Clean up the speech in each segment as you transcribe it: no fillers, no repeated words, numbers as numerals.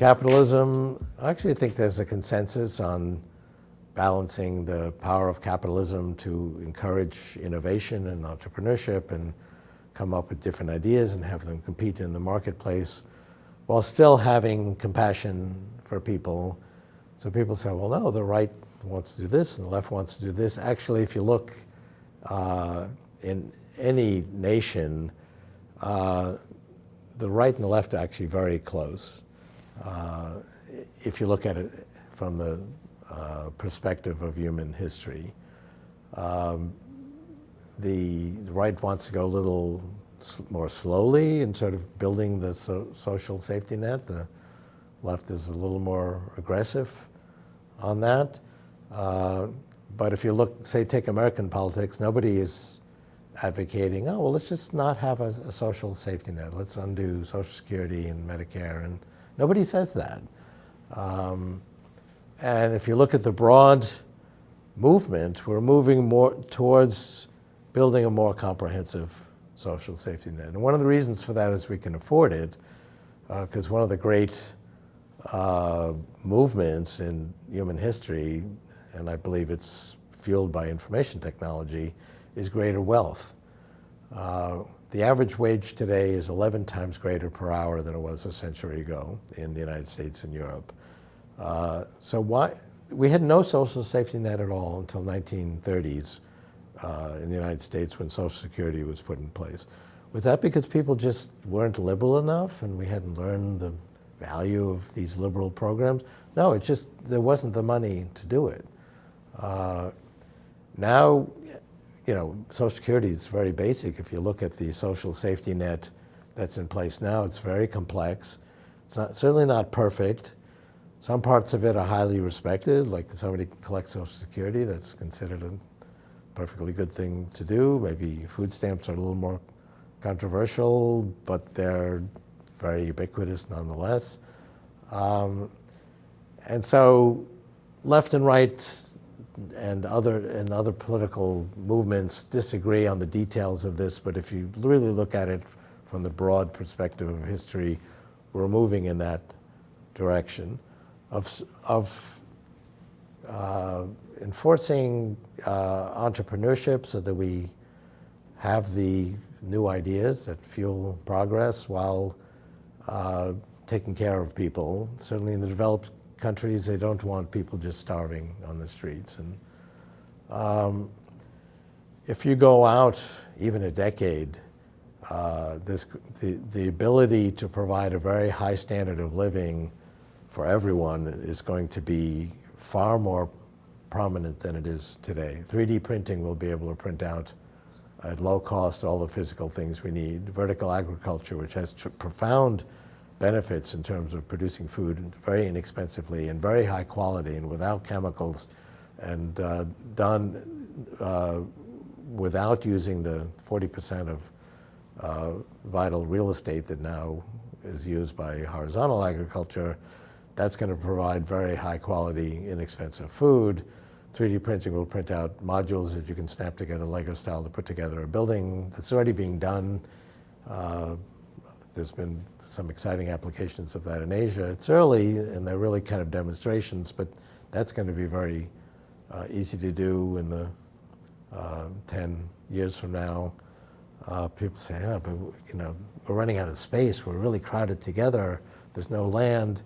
Capitalism, I actually think there's a consensus on balancing the power of capitalism to encourage innovation and entrepreneurship and come up with different ideas and have them compete in the marketplace while still having compassion for people. So people say, well, no, the right wants to do this and the left wants to do this. Actually, if you look in any nation, the right and the left are actually very close. If you look at it from the perspective of human history. The right wants to go a little more slowly in sort of building the social safety net. The left is a little more aggressive on that. But if you look, say, take American politics, nobody is advocating, oh, well, let's just not have a social safety net. Let's undo Social Security and Medicare. And nobody says that. And if you look at the broad movement, we're moving more towards building a more comprehensive social safety net. And one of the reasons for that is we can afford it, because one of the great movements in human history, and I believe it's fueled by information technology, is greater wealth. The average wage today is 11 times greater per hour than it was a century ago in the United States and Europe. So we had no social safety net at all until 1930s in the United States when Social Security was put in place. Was that because people just weren't liberal enough and we hadn't learned the value of these liberal programs? No, it's just there wasn't the money to do it. Now, you know, Social Security is very basic. If you look at the social safety net that's in place now, it's very complex. It's certainly not perfect. Some parts of it are highly respected, like if somebody collects Social Security, that's considered a perfectly good thing to do. Maybe food stamps are a little more controversial, but they're very ubiquitous nonetheless. And so left and right and other political movements disagree on the details of this, but if you really look at it from the broad perspective of history, we're moving in that direction of enforcing entrepreneurship so that we have the new ideas that fuel progress while taking care of people. Certainly in the developed countries, they don't want people just starving on the streets. And if you go out even a decade, the ability to provide a very high standard of living for everyone is going to be far more prominent than it is today. 3D printing will be able to print out at low cost all the physical things we need. Vertical agriculture, which has profound benefits in terms of producing food very inexpensively and very high quality and without chemicals, and done without using the 40% of vital real estate that now is used by horizontal agriculture. That's going to provide very high quality, inexpensive food. 3D printing will print out modules that you can snap together Lego style to put together a building. That's already being done. There's been some exciting applications of that in Asia. It's early and they're really kind of demonstrations, but that's going to be very easy to do in the 10 years from now. People say, yeah, but you know, we're running out of space. We're really crowded together. There's no land.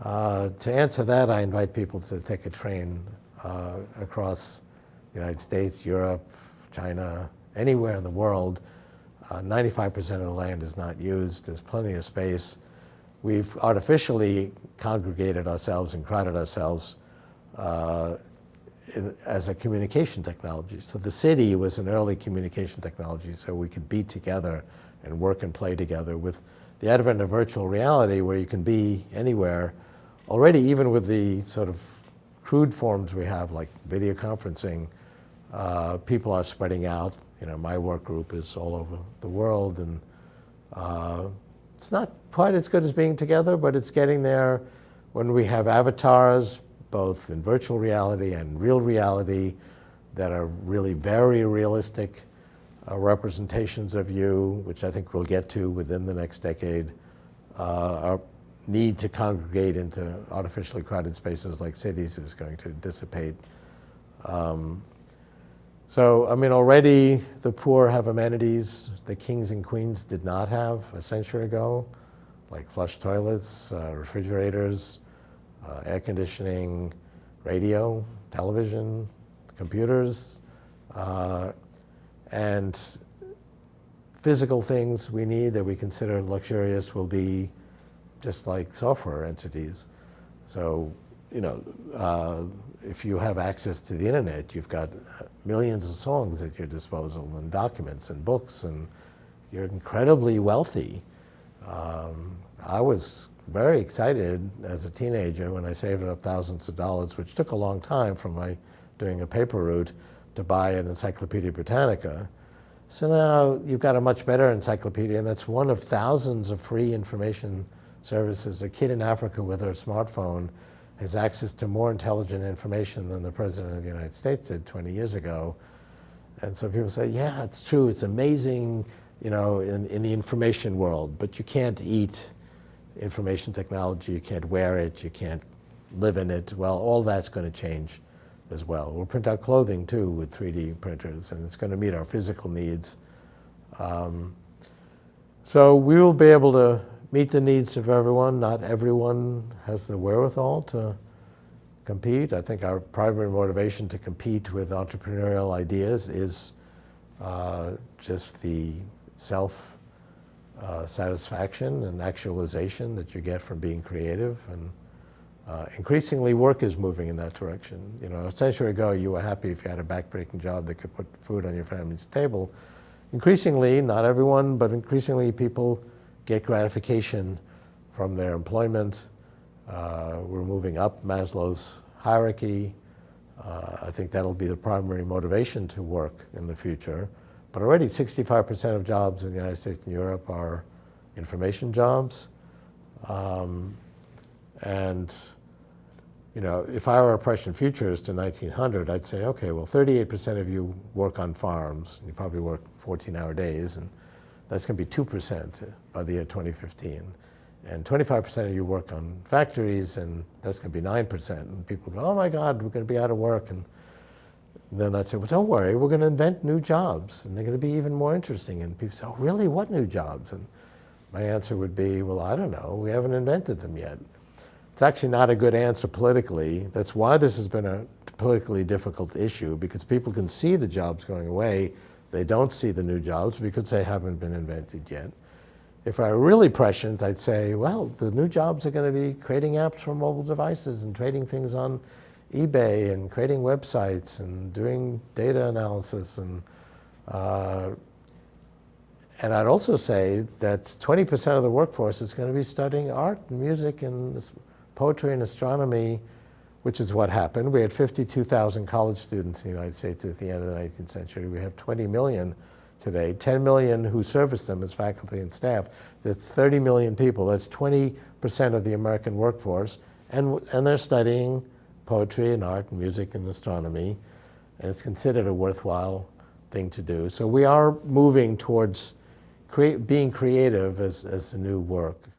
To answer that, I invite people to take a train across the United States, Europe, China, anywhere in the world. 95% of the land is not used. There's plenty of space. We've artificially congregated ourselves and crowded ourselves as a communication technology. So the city was an early communication technology, so we could be together and work and play together. With the advent of virtual reality, where you can be anywhere, already even with the sort of crude forms we have, like video conferencing, people are spreading out. You know, my work group is all over the world, and it's not quite as good as being together, but it's getting there. When we have avatars, both in virtual reality and real reality, that are really very realistic representations of you, which I think we'll get to within the next decade, our need to congregate into artificially crowded spaces like cities is going to dissipate. So, I mean, already the poor have amenities the kings and queens did not have a century ago, like flush toilets, refrigerators, air conditioning, radio, television, computers, and physical things we need that we consider luxurious will be just like software entities. So, you know, if you have access to the internet, you've got millions of songs at your disposal and documents and books, and you're incredibly wealthy. I was very excited as a teenager when I saved up thousands of dollars, which took a long time from my doing a paper route, to buy an Encyclopedia Britannica. So now you've got a much better encyclopedia, and that's one of thousands of free information services. A kid in Africa with her smartphone has access to more intelligent information than the President of the United States did 20 years ago. And so people say, yeah, it's true, it's amazing, you know, in the information world, but you can't eat information technology, you can't wear it, you can't live in it. Well, all that's going to change as well. We'll print out clothing too with 3D printers, and it's going to meet our physical needs. So we will be able to meet the needs of everyone. Not everyone has the wherewithal to compete. I think our primary motivation to compete with entrepreneurial ideas is just the self-satisfaction and actualization that you get from being creative. And increasingly, work is moving in that direction. You know, a century ago, you were happy if you had a backbreaking job that could put food on your family's table. Increasingly, not everyone, but increasingly, people get gratification from their employment. We're moving up Maslow's hierarchy. I think that'll be the primary motivation to work in the future. But already 65% of jobs in the United States and Europe are information jobs. And you know, if I were a Prussian futurist in 1900, I'd say, okay, well, 38% of you work on farms. You probably work 14-hour days, and that's going to be 2% by the year 2015. And 25% of you work on factories, and that's going to be 9%. And people go, oh my God, we're going to be out of work. And then I'd say, well, don't worry, we're going to invent new jobs, and they're going to be even more interesting. And people say, oh, really, what new jobs? And my answer would be, well, I don't know, we haven't invented them yet. It's actually not a good answer politically. That's why this has been a politically difficult issue, because people can see the jobs going away. They don't see the new jobs because they haven't been invented yet. If I were really prescient, I'd say, well, the new jobs are going to be creating apps for mobile devices and trading things on eBay and creating websites and doing data analysis. And I'd also say that 20% of the workforce is going to be studying art and music and poetry and astronomy, which is what happened. We had 52,000 college students in the United States at the end of the 19th century. We have 20 million today, 10 million who service them as faculty and staff. That's 30 million people. That's 20% of the American workforce. And they're studying poetry and art and music and astronomy. And it's considered a worthwhile thing to do. So we are moving towards being creative as the new work.